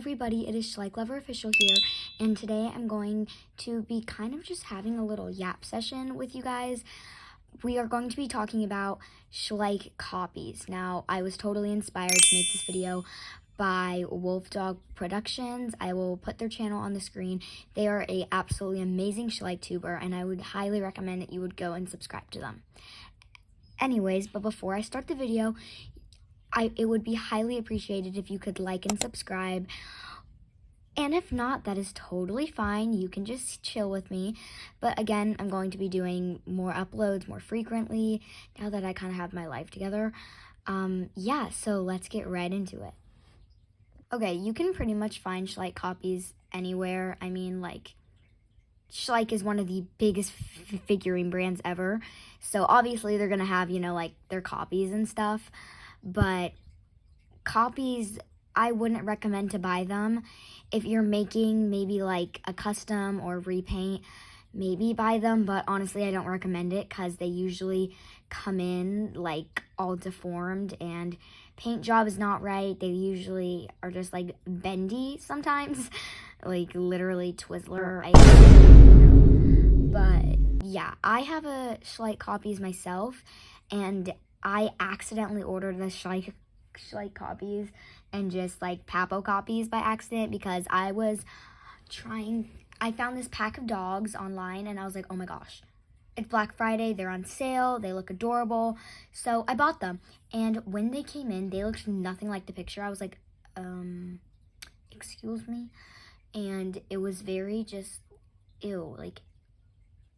everybody, it is Schleich Official here, and today I'm going to be kind of just having a little yap session with you guys. We are going to be talking about Schleich copies. Now, I was totally inspired to make this video by Wolf Dog Productions. I will put their channel on the screen. They are a absolutely amazing SCHLEICHTUBER, and I would highly recommend that you would go and subscribe to them. Anyways, but before I start the video, it would be highly appreciated if you could like and subscribe. And if not, that is totally fine. You can just chill with me. But again, I'm going to be doing more uploads more frequently now that I kind of have my life together. Yeah, so let's get right into it. Okay, you can pretty much find Schleich copies anywhere. I mean, like, Schleich is one of the biggest figurine brands ever. So obviously they're going to have, you know, like their copies and stuff. But copies, I wouldn't recommend to buy them. If you're making maybe like a custom or repaint, maybe buy them. But honestly, I don't recommend it because they usually come in like all deformed and paint job is not right. They usually are just like bendy sometimes, like literally Twizzler. But yeah, I have a Schleich copies myself, and I accidentally ordered the Schleich copies and just like Papo copies by accident because I found this pack of dogs online and I was like, oh my gosh, it's Black Friday, they're on sale, they look adorable. So I bought them, and when they came in, they looked nothing like the picture. I was like, excuse me? And it was very just, ew, like,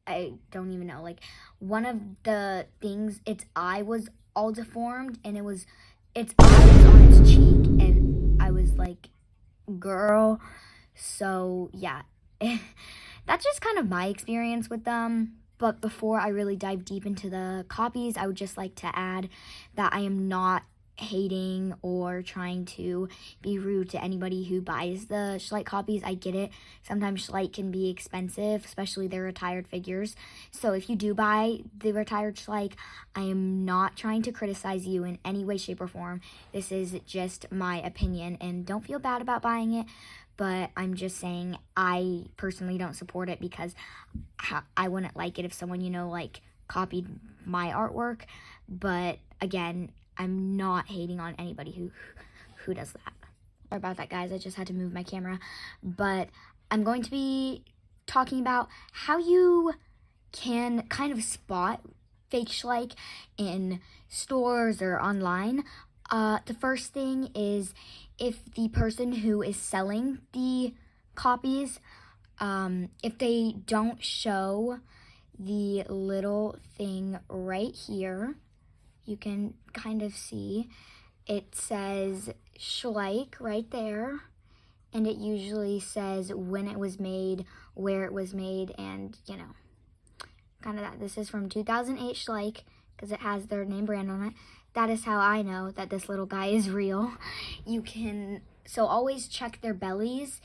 I don't even know, like, one of the things, its eye was all deformed, and its eye was on its cheek, and I was like, girl. So yeah, that's just kind of my experience with them. But before I really dive deep into the copies, I would just like to add that I am not hating or trying to be rude to anybody who buys the Schleich copies. I get it. Sometimes Schleich can be expensive, especially their retired figures. So if you do buy the retired Schleich, I am not trying to criticize you in any way, shape, or form. This is just my opinion, and don't feel bad about buying it. But I'm just saying I personally don't support it because I wouldn't like it if someone, you know, like copied my artwork. But again, I'm not hating on anybody who does that. Sorry about that, guys. I just had to move my camera. But I'm going to be talking about how you can kind of spot fake Schleich in stores or online. The first thing is if the person who is selling the copies, if they don't show the little thing right here, you can kind of see it says Schleich right there, and it usually says when it was made, where it was made, and you know, kind of that. This is from 2008 Schleich because it has their name brand on it. That is how I know that this little guy is real. So always check their bellies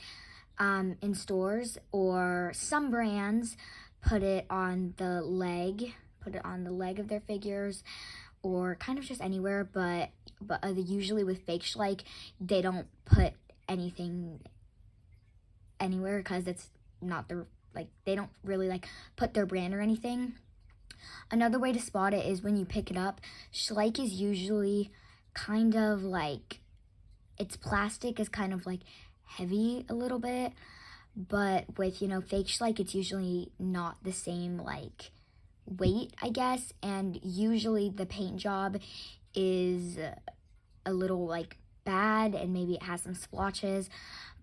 in stores, or some brands put it on the leg of their figures, or kind of just anywhere, but usually with fake Schleich, they don't put anything anywhere because it's not their, like, they don't really like put their brand or anything. Another way to spot it is when you pick it up. Schleich is usually kind of like, its plastic is kind of like heavy a little bit, but with, you know, fake Schleich, it's usually not the same like weight, I guess, and usually the paint job is a little like bad and maybe it has some splotches.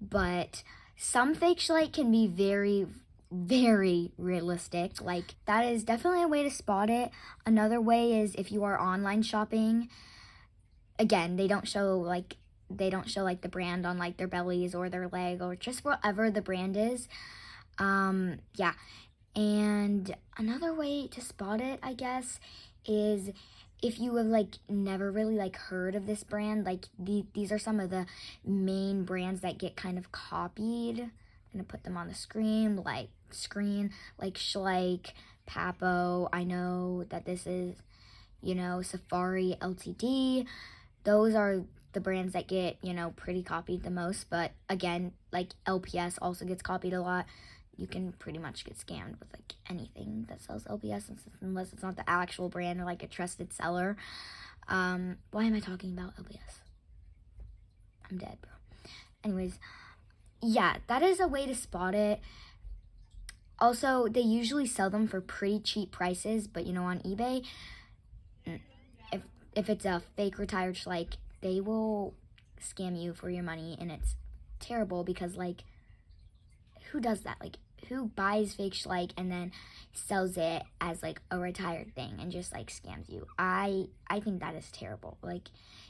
But some fake Schleich can be very, very realistic. Like, that is definitely a way to spot it. Another way is if you are online shopping. Again, they don't show like the brand on like their bellies or their leg or just whatever the brand is. Yeah. And another way to spot it, I guess, is if you have like never really like heard of this brand. Like these are some of the main brands that get kind of copied. I'm gonna put them on the screen, like Schleich, Papo. I know that this is, you know, Safari Ltd. Those are the brands that get, you know, pretty copied the most. But again, like LPS also gets copied a lot. You can pretty much get scammed with like anything that sells LPS unless it's not the actual brand or like a trusted seller. Why am I talking about LPS? I'm dead, bro. Anyways, yeah, that is a way to spot it. Also, they usually sell them for pretty cheap prices, but you know, on eBay, if it's a fake retired Schleich, they will scam you for your money, and it's terrible because, like, who does that? Like, who buys fake Schleich and then sells it as like a retired thing and just like scams you? I think that is terrible. Like,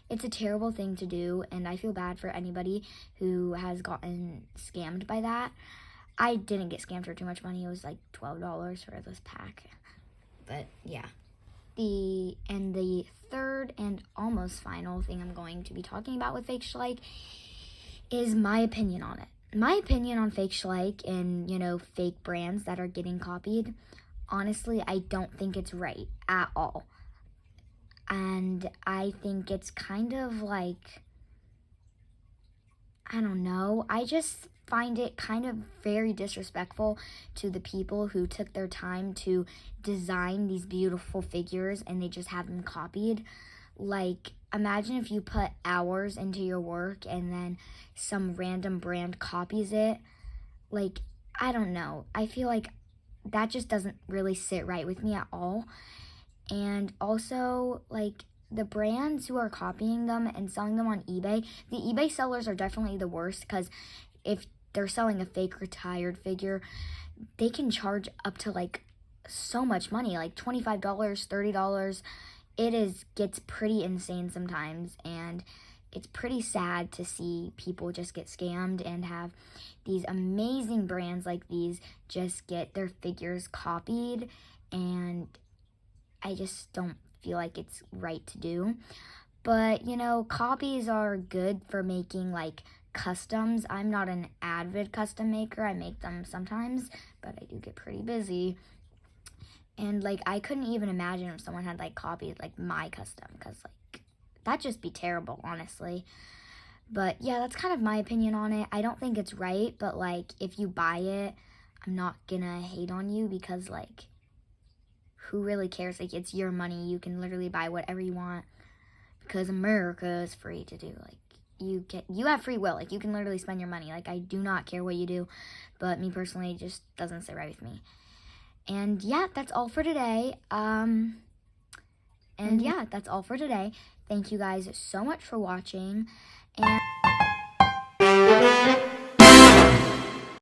it's a terrible thing to do, and I feel bad for anybody who has gotten scammed by that. I didn't get scammed for too much money. It was like $12 for this pack. But yeah. The third and almost final thing I'm going to be talking about with fake Schleich is my opinion on it. My opinion on fake Schleich and, you know, fake brands that are getting copied, honestly, I don't think it's right at all. And I think it's kind of like, I don't know, I just find it kind of very disrespectful to the people who took their time to design these beautiful figures and they just have them copied. Like, imagine if you put hours into your work and then some random brand copies it. Like, I don't know. I feel like that just doesn't really sit right with me at all. And also, like, the brands who are copying them and selling them on eBay, the eBay sellers are definitely the worst, because if they're selling a fake retired figure, they can charge up to like so much money, like $25, $30. It gets pretty insane sometimes, and it's pretty sad to see people just get scammed and have these amazing brands like these just get their figures copied, and I just don't feel like it's right to do. But, you know, copies are good for making like customs. I'm not an avid custom maker. I make them sometimes, but I do get pretty busy. And like, I couldn't even imagine if someone had like copied like my custom, because like that'd just be terrible, honestly. But yeah, that's kind of my opinion on it. I don't think it's right, but like, if you buy it, I'm not gonna hate on you, because like, who really cares? Like, it's your money. You can literally buy whatever you want, because America is free to do. Like, you have free will. Like, you can literally spend your money. Like, I do not care what you do, but me personally, it just doesn't sit right with me. And yeah, that's all for today. Yeah, that's all for today. Thank you guys so much for watching, and